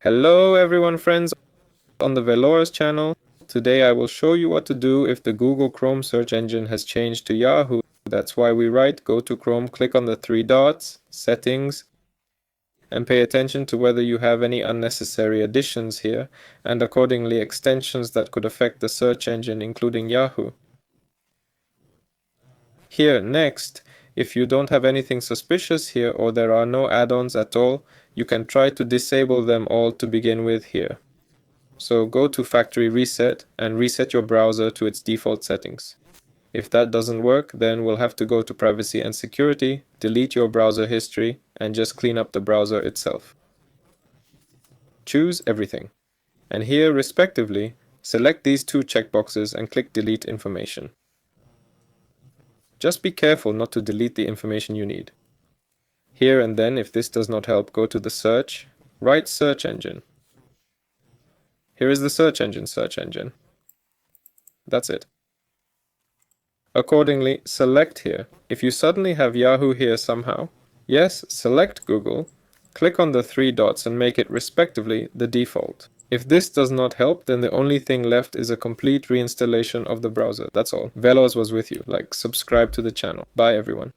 Hello everyone friends on the Veloris channel. Today I will show you what to do if the Google Chrome search engine has changed to Yahoo. That's why we write go to Chrome, click on the three dots, settings, and pay attention to whether you have any unnecessary additions here, and accordingly extensions that could affect the search engine including Yahoo. Here, next, if you don't have anything suspicious here or there are no add-ons at all, you can try to disable them all to begin with here. So go to factory reset and reset your browser to its default settings. If that doesn't work, then we'll have to go to privacy and security, delete your browser history, and just clean up the browser itself. Choose everything. And here, respectively, select these two checkboxes and click delete information. Just be careful not to delete the information you need. Here and then, if this does not help, go to the search, write search engine. Here is the search engine. That's it. Accordingly, select here. If you suddenly have Yahoo here somehow, yes, select Google, click on the three dots and make it respectively the default. If this does not help, then the only thing left is a complete reinstallation of the browser. That's all. Velos was with you. Like, subscribe to the channel. Bye everyone.